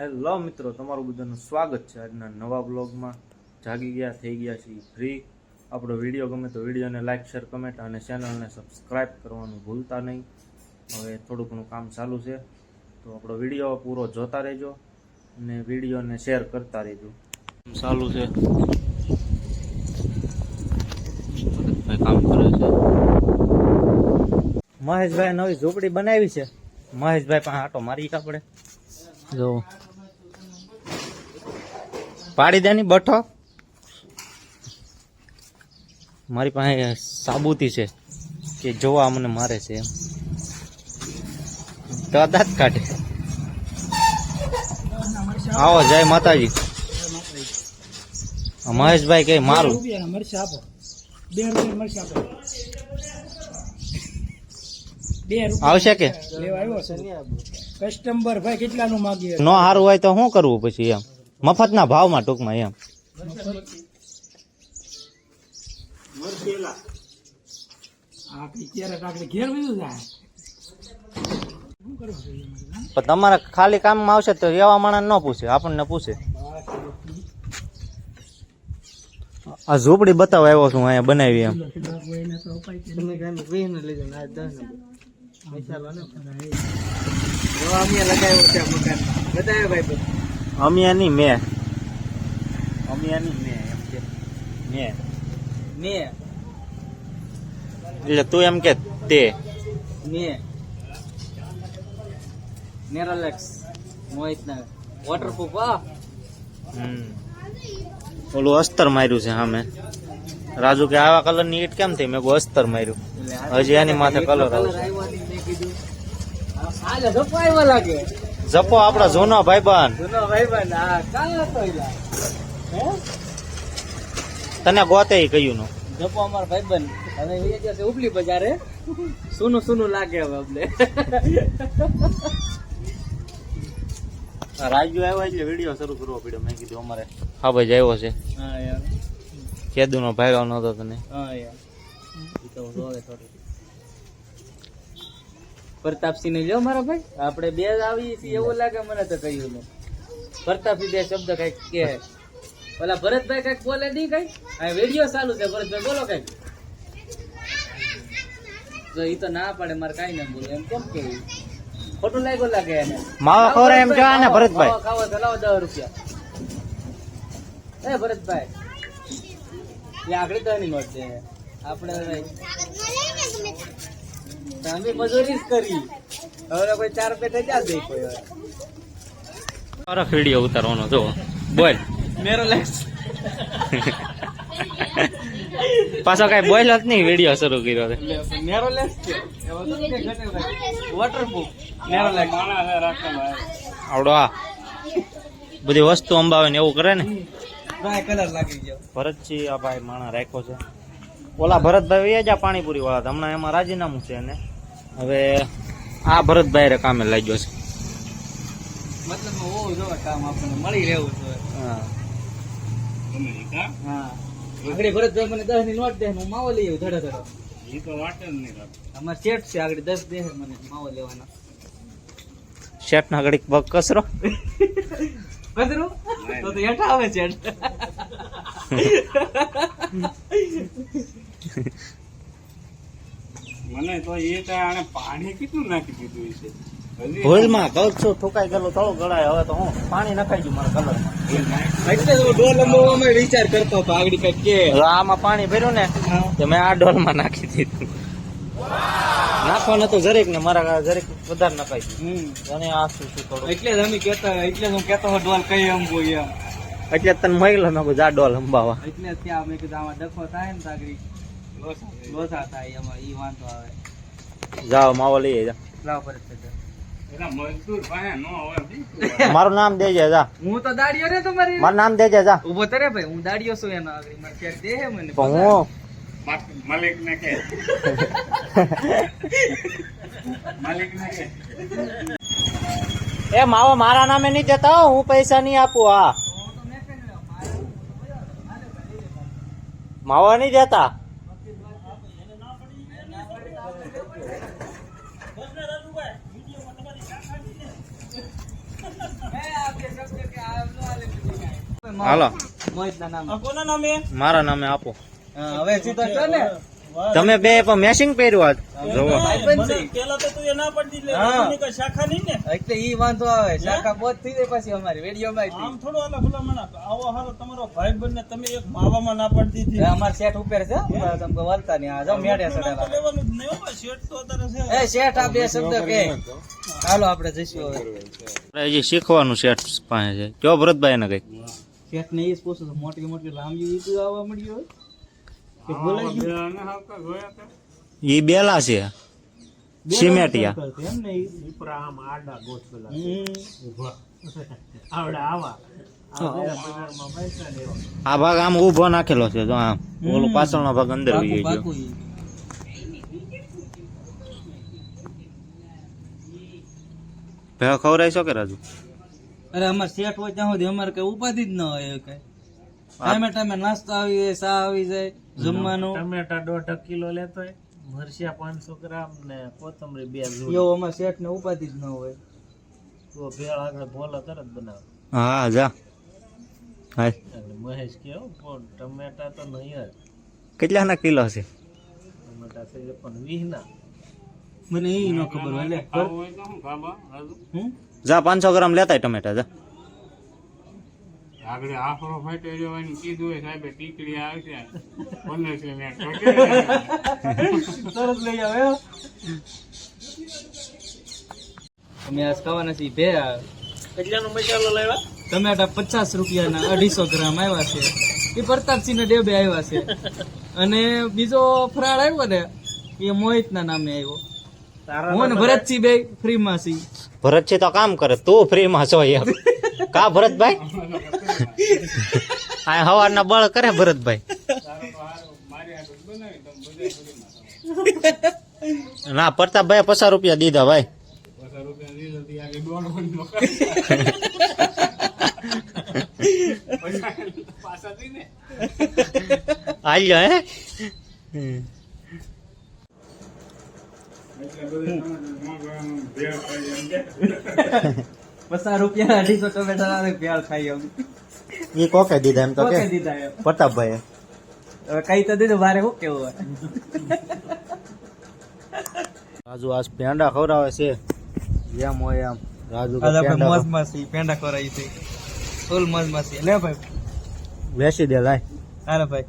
Hello મિત્રો, તમારું બધાનું સ્વાગત છે આજના નવા બ્લોગમાં. જાગી ગયા, થઈ ગયા છીએ ફ્રી. આપણો વિડીયો ગમે તો વિડીયોને લાઇક, શેર, કમેન્ટ અને ચેનલને સબસ્ક્રાઈબ કરવાનું ભૂલતા નહીં. હવે થોડું ઘણું કામ ચાલુ છે, તો આપણો વિડીયો પૂરો જોતા રહેજો અને વિડીયોને શેર કરતા રહેજો. ચાલુ છે, કામ કરે છે. મહેશભાઈ નવી ઝૂંપડી બનાવી છે. મહેશભાઈ પાસે આટો મારી આપણે જો પાડી દેની બઠો. મારી પાસે સાબુતી છે કે જોવા મને મારે છે એમ તો દાંત કાઢે. આવો, જય માતાજી. મહેશભાઈ કઈ મારું આવશે કે કસ્ટમર ભાઈ કેટલાનું માંગીએ? નો સારું હોય તો શું કરવું પછી એમ મફતના ભાવમાં ટૂંકમાં એમ. પણ તમારે ખાલી કામમાં આવશે તો એવા માણસ ન પૂછે, આપણને પૂછે. આ ઝૂંપડી બતાવ આવ્યો છું અહીંયા બનાવી એમ. અમિયાની મેં એમ કે મેં એટલે તું એમ કે તે નેરોલેક્સ મોહિતના વોટરપ્રૂફ. ઓલું અસ્તર માર્યું છે સામે. રાજુ કે આવા કલર ની ઈટ કેમ થઈ? મેં અસ્તર માર્યું, હજી એની માથે કલર આવશે. જપો આપડા જૂનો ભાઈબંધ. તને ગોતે કહ્યું નું જપો અમારો ભાઈબંધ હવે જશે ઉપલી બજારે. સુનું લાગે હવે આપણે. રાજુ આવ્યો એટલે વિડીયો શરૂ કરવો પડ્યો. મેં કીધું અમારે હા ભાઈ આવ્યો છે. હા યાર, કેદુ નો ભાઈ નતો તને. હા યાર, પ્રતાપસિંહ ને લ્યો મારા ભાઈ. આપણે બે આવીએ છીએ એવું લાગે મને તો. કહ્યું ને પ્રતાપસિંહ બે શબ્દ કઈક કે ઓલા ભરતભાઈ કઈક બોલે નહીં કઈ. આ વિડીયો ચાલુ છે, ભરતભાઈ બોલો કઈક. જો ઈ તો ના પાડે મારે કઈ ના બોલે એમ કેમ કેવું? ખોટું લાગ્યું લાગે એને. માવા ખવડાય એમ કહેવાય ને ભરતભાઈ. ખાવા તો લાવો 10 રૂપિયા. એ ભરતભાઈ એ આગળ તો ની નોટ છે. આપણે અમે મજૂરી જ કરી. હવે કોઈ 4 રૂપિયા ક્યાં દે કોઈ? હવે વિડીયો ઉતારવાનો જો બોલ. નેરોલેક્સ પાછો કઈ બોલ જ નહીં, વિડીયો શરૂ કર્યો છે. નેરોલેક્સ છે વોટરપ્રૂફ. નેરોલેક્સ આવડો આ બધી વસ્તુ અંબાવે ને એવું કરે ને. કલર લાગી ગયો. ભરતજી આ ભાઈ માણા રાખ્યો છે. ઓલા ભરતભાઈ એ જ પાણીપુરી વાળા હમણાં એમાં રાજીનામું છે એને. હવે આ ભરતભાઈ કામે લાગ્યો છે. મતલબ હોવું જોઈએ કામ, આપણને મળી રહેવું જોઈએ. હા હા, આગળ ભરતભાઈ મને 10 ની નોટ દે, હું માવો લઈ આવું ધડે. એ તો વાટ જ નહીં. અમાર સેટ છે આગળ 10 દે મને માવો લેવાનો. શેઠ ના ઘડીક પગ કસરો કદરું તો હેઠા આવે છે. મને તો એ આને પાણી કેટલું નાખી દીધું છે. ભૂલમાં ગળછું ઠુકાઈ ગયેલું થોડું ગળાય. હવે તો હું પાણી નખાઈ ગયું મારા કલરમાં. એટલે તો ડોલ લંબાવવામાં વિચાર કરતો હતો આગળ કઈક કે આમાં પાણી ભર્યું ને તો મેં આ ડોલમાં નાખી દીધું. નાખવાનું હતું જરીક ને મારા જરીક વધારે નખાઈ ગયું. અને આ શું થોડું એટલે જ અમે કેતા, એટલે હું કેતો ડોલ કઈ અંબો એમ. એટલે તને મોકલો મેં કીધું આ ડોલ અંબાવા. એટલે ત્યાં મેં કીધું આમાં ડખો થાય ને તાગડી લોસા થાય એમાં ઈ વાંધો આવે. જાઓ માવો લઈ જા. લાવ પરત મજદૂર પાસે નો હોય. મારું નામ દેજે જા. હું તો દાડિયો રે તમારી. મારું નામ દેજે જા. ઉભો તરે ભાઈ, હું દાડિયો છું એનો આગળ માર ચેક દે હે મને. તો હું માલિક ને કે માલિક ને કે એ માવો મારા નામે નહીં દેતા હો, હું પૈસા નહીં આપું. હા માવો નહીં દેતા. હાલો મોહિતના નામે. કોના નામે? મારા નામે આપો. હા, હવે સીધો છો ને તમે બે પણ મેચિંગ પહેર્યું આજ જોવો. ભાઈબંધ છે. પેલા તો તું એ ના પડતી લે હા. એની કઈ શાખા નહીં ને. એટલે ઈ વાંધો આવે શાખા બોધ થઈ જાય પછી અમારી વિડીયોમાં આમ થોડો આલા ભલામણ આવો હારો તમારો ભાઈ બંને તમે એક માવામાં ના પડતી હતી. અમાર શેઠ ઉપર છે તમે વળતા નહીં આ જો મેડે તો સડેલા લેવાનું જ નહીં હો ભાઈ, શેઠ તો અત્યારે છે. એ શેઠ આ બે શબ્દ કે હાલો આપણે જઈશું હવે હજી શીખવાનું શેઠ પાસે છે. જો ભરતભાઈ ને કઈ શેઠ ને ઈ જ પૂછું છું, મોટી મોટી લાંબી ઈદુ આવવા મળ્યું હોય કે બોલાઈ ગયું? ઈ બેલા છે સિમેટિયા. એમ ને ઈ. આ ભાગ આમ ઊભો નાખેલો છે જો આમ ઓલું પાછળનો ભાગ અંદર પાકું, વહી ગયો. પાકું ઈ. ભેળ ખવડાવી છો કે રાજુ? અરે અમાર શેઠ હોય ત્યાં સુધી અમારે કઈ ઉપાધિ જ ન હોય એ કઈ ટાઈમે ટાઈમે નાસ્તો આવી જાય ચા આવી જાય જમવાનું ટમેટા 1.5 કિલો લેતો હોય, મરચા 500 ગ્રામ ને કોથમરી 2 જોડી. એવું અમાર શેઠ ને ઉપાધિ જ ન હોય તો ભેળ આગળ ભોલો તરત બનાવે. હા જા હાલ. એટલે મહેશ કેવો પણ ટમેટા તો નહીં જ. કેટલાના કિલો છે? ટમેટા છે પણ 20 ના. મને ઈ ન ખબર હોય લે હમ? જા 500 ગ્રામ લેતા ટમેટા જા. આગળ આફરો ફાટે જવાની કીધું હોય સાહેબ ટીકડી આવશે 1500 મિનિટ તરત લઈ આવે હો. અમે આજ ખાવાના છીએ ભેળ. કેટલાનો મસાલો લાવ્યા? ટમેટા 50 રૂપિયાના 250 ગ્રામ આવ્યા છે એ પ્રતાપસિંહ ના ડેબે આવ્યા છે અને બીજો ફરાળ આવ્યો ને એ મોહિત ના નામે આવ્યો. હું ને ભરતસિંહ બે ફ્રી માં છીએ. ભરત છે તો કામ કરે, તું ફ્રી માં છો એમ કા ભરતભાઈ? આ હવારના બળ કરે ભરતભાઈ. ના પ્રતાપભાઈ 50 રૂપિયા દીધા ભાઈ. 50 રૂપિયા દીધો તી આગળ દોડવાનું પાછા થી ને આલ્યો હે 50 રૂપિયા 250 ટમેટા ભેળ ખાઈ અમે. ઈ કોકે દીધા એમ તો કે કોકે દીધા એમ. પ્રતાપભાઈ. હવે કઈ તો દીધું મારે શું કેવું હોય. રાજુ આજ પેંડા ખવડાવે છે જેમ હોય એમ. રાજુ કે આજ આપણે પેંડા મોજમાં છીએ, પેંડા ખવડાવી છે ફૂલ મોજમાં છીએ. લે ભાઈ વેચી દે લાય. હાલો ભાઈ.